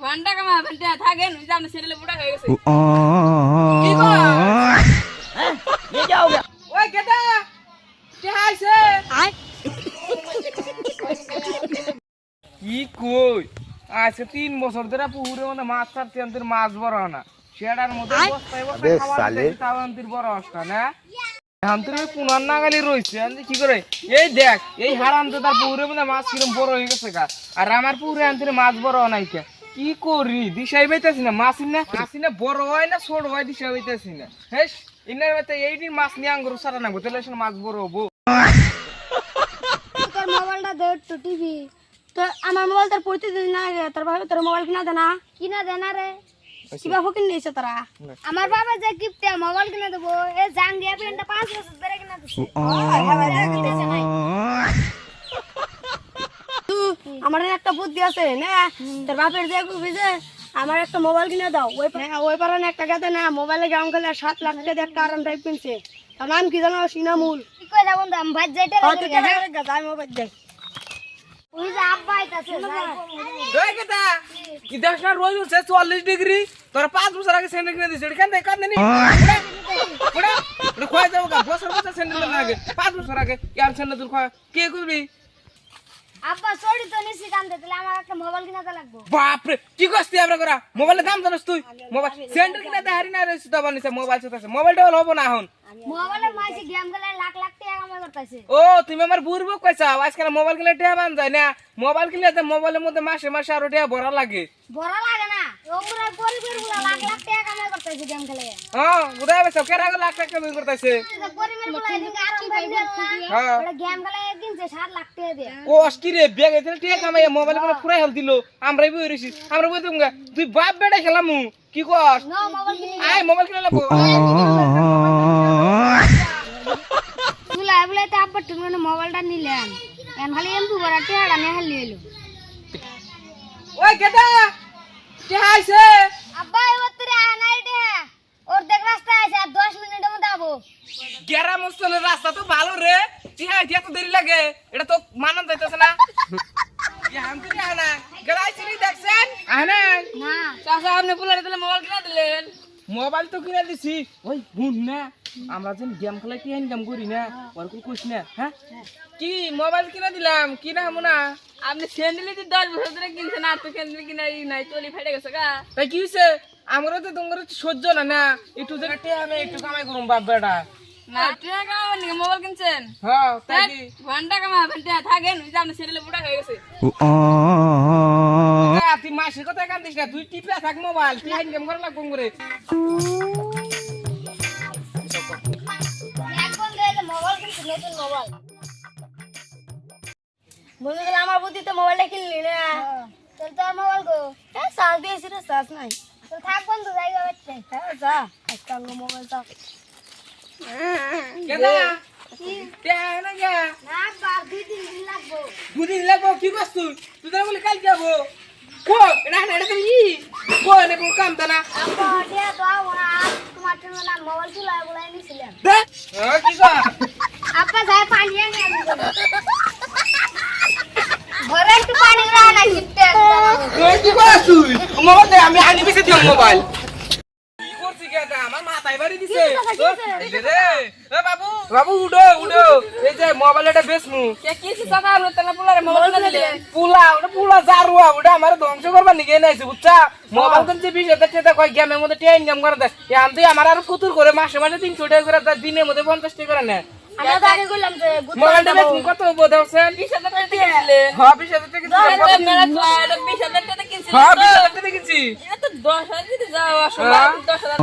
ঘন্টা কামা বেটা থাকেন ওই যে আপনি ছেলে বুড়া হয়ে গেছে কি কর ये क्या हो गया ওই কেটা কে আইছে आए কি কই আজকে 3 বছর ধরে পুকুরে মানে মাছ ছাড়তে আনতে মাছ বড় না সেটার মধ্যে বস্তায় বস্তায় খাবার দিতে তাও আনতে বড় আসটা না এখন তুমি পুনার নাগালি রইছে আমি কি করে এই দেখ এই হারাম তো তার পুকুরে মানে মাছ কিরম বড় হয়ে গেছে গা আর আমার পুকুরে আনতে মাছ বড় নাই কে কি করি দিশাই পাইতাছি না মাছ না বড় হয় না ছোট হয় দিশাই পাইতাছি না হেস ইনার মতে এইদিন মাছ নিয়ে আঙ্গুর সারা না তাহলে মাছ বড় হবো তোর মোবাইলটা দে তো টিভি তো আমার মোবাইল তোর প্রতিদিন না তোর ভাই তোর মোবাইল কিনা দেনা রে কিবা ফকিন নিছে তোরা আমার বাবা যে গিফটে মোবাইল কিনা দেবো এ জাঙ্গিয়া পেনটা 5 বছর ধরে কিনা দিছে আমার একটা বুদ্ধি আছে না তোর বাপের যে বুঝে আমার একটা মোবাইল কিনে দাও ওই পারে একটা গাতে না মোবাইলে গেম খেলে 7 লাখ টাকা দিয়ে কারণ টাইপ কিনছে তার নাম কি জানো সিনামুল কি কই যাব আমি ভাই যেটা আমি মোবাইল দেখ ওই যে আব্বা আইতাছে ওই কেটা কি দেখ না রোজ হচ্ছে 40 ডিগ্রি তোরা 5 বছর আগে সেন্ডেল কিনে দিছিস কেন দেখ কান নি ওড়া ওড়া কই যাও গা বছর বছর সেন্ডেল না আগে 5 বছর আগে ইয়ার সেন্ডেল তুই কে করবি আব্বা সরি তো নিছি কান্দে তাহলে আমার একটা মোবাইল কিনাতে লাগবে বাপ রে কি কইছিস আমরা করা মোবাইলের দাম জানিস তুই মোবাইল সেন্ডেল কিনে দে হারি না রে সুদা বানিছে মোবাইল সাথে মোবাইলটা হলো না এখন মোবাইলে মাইছে গেম খেলে লাখ লাখ টাকা কামাই করতেছে ও তুমি আমার বুড়বো কইছাও আজকাল মোবাইল কিনে টাকা বান যায় না মোবাইল কিনলে তো মোবাইলের মধ্যে মাসে মাসে আরো টাকা ভরা লাগে বড় লাগে না ওমরা পরিবারগুলো লাখ লাখ টাকা কামাই করতেছে গেম খেলে হ্যাঁ উদয় বেসো কেরা লাখ টাকা কামাই করতেছে পরিবারগুলো এদিকে আরাম পাইবে হ্যাঁ ওরা গেম খেলে কিনছে 7 লাখ টাকা দিয়ে কোস কি রে ব্যাগ এতে টাকা কামাই মোবাইল করে পুরাই হল দিল আমরাই বই রইছি আমরা বই তুমগা তুই বাপ বেটা খেলামু কি কস নো মোবাইল কিনে আই মোবাইল কিনে লাগবো তুলা বলে তো আব্বা তুমি মোবাইলটা নিলেন এন খালি এমপি বড় টাকা নিয়ে হালি এলো ওই কেটা কে আইছে আব্বা এবারে আনাই দে ওর দেখ রাস্তা আছে আর 10 মিনিটের মধ্যে আবো গ্রাম অঞ্চলের রাস্তা তো ভালো রে টিহা দিয়া তো দেরি লাগে এটা তো মানান যাইতেছে না হাম তুই আনা গড়াই চিনি দেখছেন আনা না চাচা আপনি পুলারে তাহলে মোবাইল কিনা দিলেন মোবাইল তো কিনে দিছি ওই বুন না আমরা যেন গেম খেলা কি ইনকাম করি না ওর কোন কোশ না হ্যাঁ কি মোবাইল কিনে দিলাম কি না হামু না আপনি স্যান্ডেল দি 10 বছর ধরে কিনছেন আর তো স্যান্ডেল কিনাই নাই চলি ফেটে গেছে গা তাই কি হইছে আমরা তো তোমার সহ্য না না একটু জায়গা টে আমি একটু কামাই করুম বাপ বেটা না টাকা কামাবেন নাকি মোবাইল কিনছেন হ্যাঁ তাই কি ঘন্টা কামা বেটা থাকেন ওই যে আপনি ছেলে বুড়া হয়ে গেছে তুই মাসের কথা কান্দিস না তুই টিপে থাক মোবাইল তুই ইনকাম করে লাগবো করে এখন দেখে মোবাইল কিনছে নতুন মোবাইল বন্ধু গেল আমার বুদ্ধিতে মোবাইলটা কিনলি না চল তো মোবাইল গো হ্যাঁ চার্জ দিয়েছি রে চার্জ নাই চল থাক বন্ধু জায়গা হচ্ছে হ্যাঁ যা একটা মোবাইল তো কেদা তে না গা না বার 2-3 দিন লাগবো দুদিন লাগবো কি করছ তুই তো বলি কাল যাবো কো না না এটা কি কো না কোন কাম তা না আপা দে তো ওরা তোমার জন্য না মোবাইল চুলা বলাই নিছিলাম দে কি কর আপা যায় পানি আনি আমি ঘরে একটু পানি না না কিপতে কি করছ তুই মোবাইল দে আমি আনি বেশি দিও মোবাইল কি করছিস কেদা আমার মাথায় বাড়ি দিছে রে এ বাবু বাবু উঠো উঠো এই যে মোবাইলটা বেচমু কে কিছি চাচা আপনি তাহলে পুলারে মোবাইল কিনা দিলেন পুলা জারুয়া ওটা আমার ধ্বংস করবার নিকে নাইছে বুঝছা মোবাইল কিনছে 20,000 টাকা কয় গেমের মধ্যে টাকা ইনকাম করে দেয় এখন তুই আমার আর কুতুর করে মাসে মাসে 300 টাকা করে দেয় দিনের মধ্যে 50 টাকা করে নেয় আমরা তো আগে কইলাম যে মোবাইলটা বেচমু কত বোঝাছেন 20,000 টাকা কিনছিলেন হ্যাঁ 20,000 টাকা তাহলে মেলা 20,000 টাকা কিনছিলেন হ্যাঁ 20,000 টাকা কিনছি এটা তো 10,000 দিতে যাও আসলে 10,000